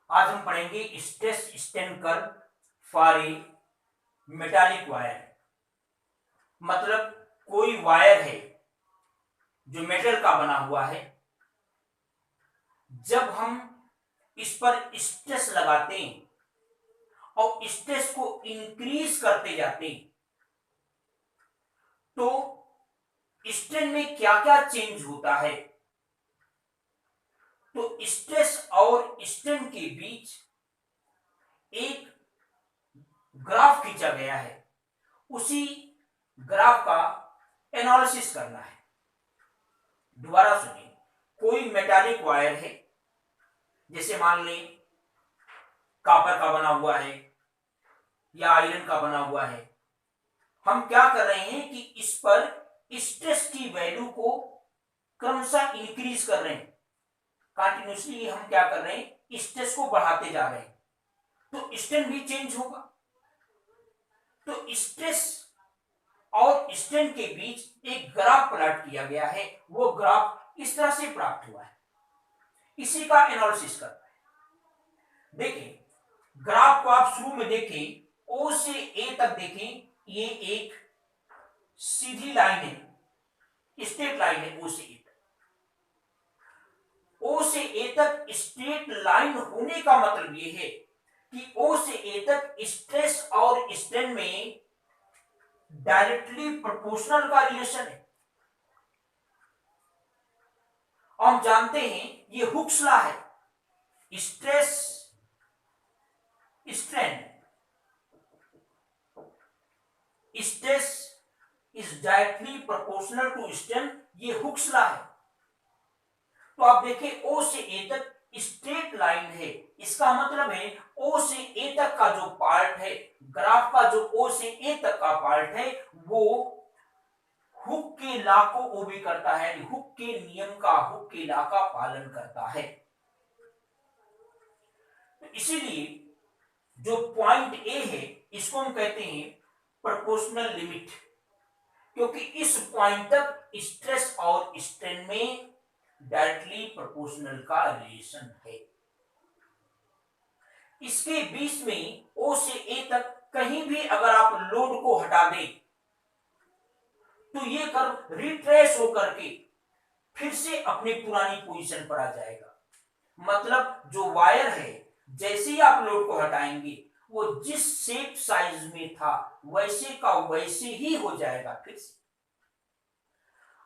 आज हम पढ़ेंगे stress strain curve for a metallic wire. मतलब कोई वायर है जो मेटल का बना हुआ है, जब हम इस पर स्ट्रेस लगाते हैं और स्ट्रेस को इंक्रीज करते जाते हैं तो स्ट्रेन में क्या क्या चेंज होता है। तो स्ट्रेस और स्ट्रेन के बीच एक ग्राफ खींचा गया है, उसी ग्राफ का एनालिसिस करना है। दोबारा सुनिए, कोई मेटालिक वायर है, जैसे मान लें कॉपर का बना हुआ है या आयरन का बना हुआ है। हम क्या कर रहे हैं कि इस पर स्ट्रेस की वैल्यू को क्रमशः इंक्रीज कर रहे हैं। कंटिन्यूसली हम क्या कर रहे हैं, स्ट्रेस को बढ़ाते जा रहे हैं, तो स्ट्रेन भी चेंज होगा। तो स्ट्रेस और स्ट्रेन के बीच एक ग्राफ प्लॉट किया गया है, वो ग्राफ इस तरह से प्राप्त हुआ है, इसी का एनालिसिस करता है। देखिए ग्राफ को आप शुरू में देखें, ओ से ए तक देखें, ये एक सीधी लाइन है, स्ट्रेट लाइन है। ओ से ए तक, ओ से ए तक स्ट्रेट लाइन होने का मतलब ये है कि ओ से ए तक स्ट्रेस और स्ट्रेन में डायरेक्टली प्रोपोर्शनल का रिलेशन है। और हम जानते हैं ये हुक्स लॉ है, stress strain stress is directly proportional to strain, ये हुक्स लॉ है। तो आप देखिए ओ से ए तक स्ट्रेट लाइन है, इसका मतलब है ओ से ए तक का जो पार्ट है, ग्राफ का जो ओ से ए तक का पार्ट है, वो हुक के लॉ को ओबे करता है, हुक के नियम का, हुक के लॉ का पालन करता है। तो इसीलिए जो पॉइंट ए है, इसको हम कहते हैं प्रोपोर्शनल लिमिट, क्योंकि इस पॉइंट तक स्ट्रेस और स्ट्रेन में डायरेक्टली प्रोपोर्शनल का रिलेशन है। इसके बीच में ओ से ए तक कहीं भी अगर आप लोड को हटा दें तो ये कर्व रिट्रेस होकर के फिर से अपनी पुरानी पोजीशन पर आ जाएगा। मतलब जो वायर है, जैसे ही आप लोड को हटाएंगे वो जिस शेप साइज में था वैसे का वैसे ही हो जाएगा फिर से।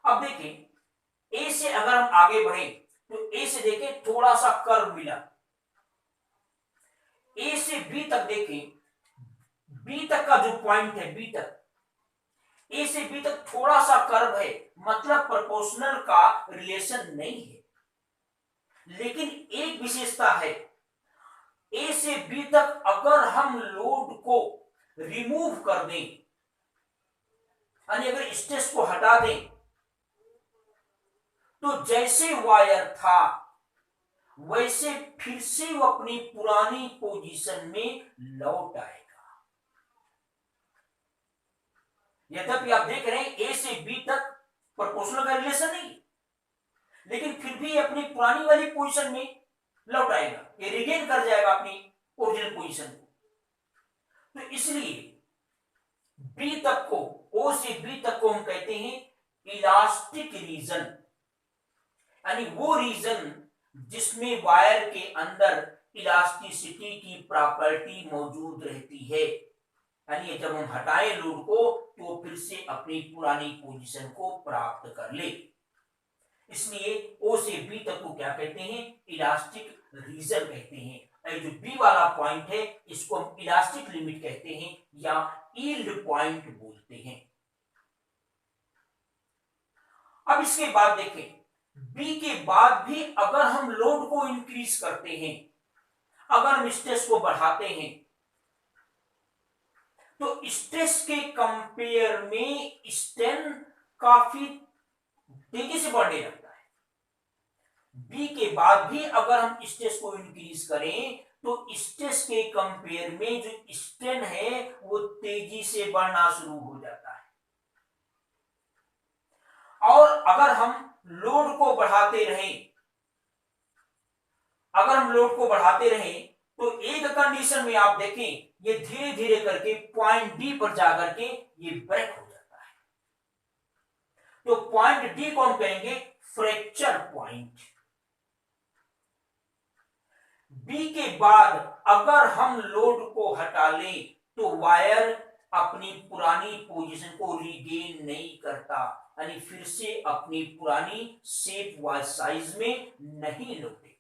अब देखें ए से अगर हम आगे बढ़े तो ए से देखें थोड़ा सा कर्व मिला, ए से बी तक देखें, बी तक का जो पॉइंट है, बी तक, ए से बी तक थोड़ा सा कर्व है, मतलब प्रोपोर्शनल का रिलेशन नहीं है। लेकिन एक विशेषता है, ए से बी तक अगर हम लोड को रिमूव कर दें, यानी अगर स्ट्रेस को हटा दें, तो जैसे वायर था वैसे फिर से वो अपनी पुरानी पोजीशन में लौट आएगा। यद्यपि आप देख रहे हैं ए से बी तक प्रोपोर्शनल का रिलेशन नहीं, लेकिन फिर भी अपनी पुरानी वाली पोजीशन में लौट आएगा, ये रिगेन कर जाएगा अपनी ओरिजिनल पोजीशन को। तो इसलिए बी तक को, ओ से बी तक को हम कहते हैं इलास्टिक रीजन, यानी वो रीजन जिसमें वायर के अंदर इलास्टिसिटी की प्रॉपर्टी मौजूद रहती है। यानी जब हम हटाएं लोड को तो फिर से अपनी पुरानी पोजीशन को प्राप्त कर ले। इसलिए ओ से बी तक को क्या कहते हैं, इलास्टिक रीजन कहते हैं। जो बी वाला पॉइंट है इसको हम इलास्टिक लिमिट कहते हैं या यील्ड पॉइंट बोलते हैं। अब इसके बाद देखें, बी के बाद भी अगर हम लोड को इंक्रीज करते हैं, अगर हम स्ट्रेस को बढ़ाते हैं, तो स्ट्रेस के कंपेयर में स्ट्रेन काफी तेजी से बढ़ने लगता है। बी के बाद भी अगर हम स्ट्रेस को इंक्रीज करें तो स्ट्रेस के कंपेयर में जो स्ट्रेन है वो तेजी से बढ़ना शुरू हो जाता है। और अगर हम लोड को बढ़ाते रहें, अगर हम लोड को बढ़ाते रहें तो एक कंडीशन में आप देखें ये धीरे धीरे करके पॉइंट डी पर जाकर के ये ब्रेक हो जाता है। तो पॉइंट डी को हम कहेंगे फ्रैक्चर पॉइंट। बी के बाद अगर हम लोड को हटा लें तो वायर अपनी पुरानी पोजीशन को रिगेन नहीं करता, यानी फिर से अपनी पुरानी शेप व साइज में नहीं लौटेगा।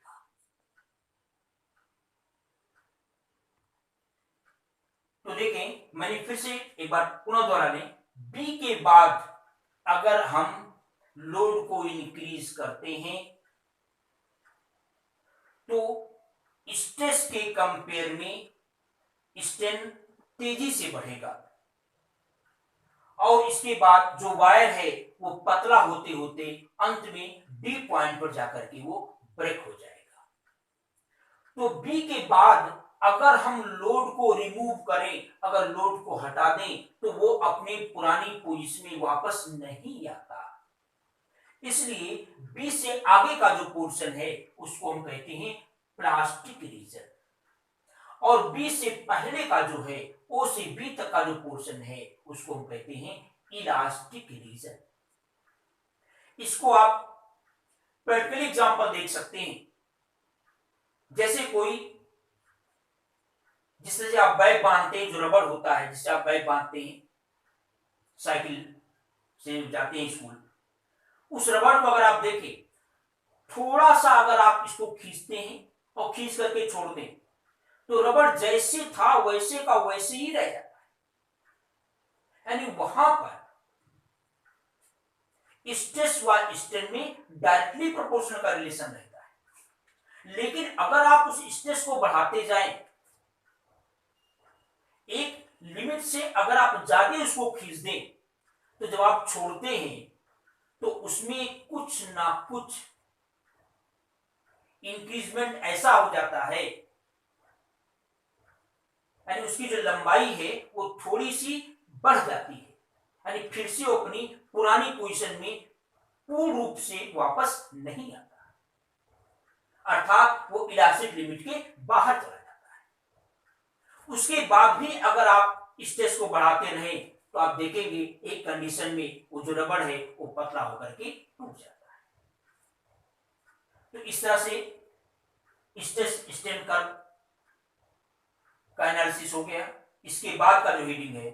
तो देखें, मैंने फिर से एक बार पुनः दोहरा लें, बी के बाद अगर हम लोड को इंक्रीज करते हैं तो स्ट्रेस के कंपेयर में स्ट्रेन तेजी से बढ़ेगा और इसके बाद जो वायर है वो पतला होते होते अंत में डी पॉइंट पर जाकर के वो ब्रेक हो जाएगा। तो बी के बाद अगर हम लोड को रिमूव करें, अगर लोड को हटा दें तो वो अपने पुरानी पोजीशन में वापस नहीं आता। इसलिए बी से आगे का जो पोर्शन है उसको हम कहते हैं प्लास्टिक रीजन, और बी से पहले का जो है ओ से बी तक का जो पोर्शन है उसको हम कहते हैं इलास्टिक रीजन। इसको आप प्रैक्टिकल एग्जांपल देख सकते हैं, जैसे कोई जिस तरह से आप बैग बांधते हैं, जो रबड़ होता है जिससे आप बैग बांधते हैं, साइकिल से जाते हैं स्कूल, उस रबड़ को अगर आप देखें, थोड़ा सा अगर आप इसको खींचते हैं और खींच करके छोड़ दें तो रबड़ जैसे था वैसे का वैसे ही रह जाता है। यानी वहां पर स्ट्रेस व स्ट्रेन में डायरेक्टली प्रोपोर्शनल का रिलेशन रहता है। लेकिन अगर आप उस स्ट्रेस को बढ़ाते जाएं, एक लिमिट से अगर आप ज्यादा उसको खींच दें तो जब आप छोड़ते हैं तो उसमें कुछ ना कुछ इंक्रीजमेंट ऐसा हो जाता है, यानी उसकी जो लंबाई है वो थोड़ी सी बढ़ जाती है, यानी फिर से वो अपनी पुरानी पोजीशन में पूर्ण रूप से वापस नहीं आता, अर्थात वो इलास्टिक लिमिट के बाहर चला जाता है। उसके बाद भी अगर आप स्ट्रेस को बढ़ाते रहे तो आप देखेंगे एक कंडीशन में वो जो रबड़ है वो पतला होकर के टूट जाता है। तो इस तरह से स्ट्रेस स्ट्रेन कर्व का एनालिसिस हो गया। इसके बाद का जो रीडिंग है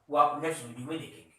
वो आप नेक्स्ट वीडियो में देखेंगे।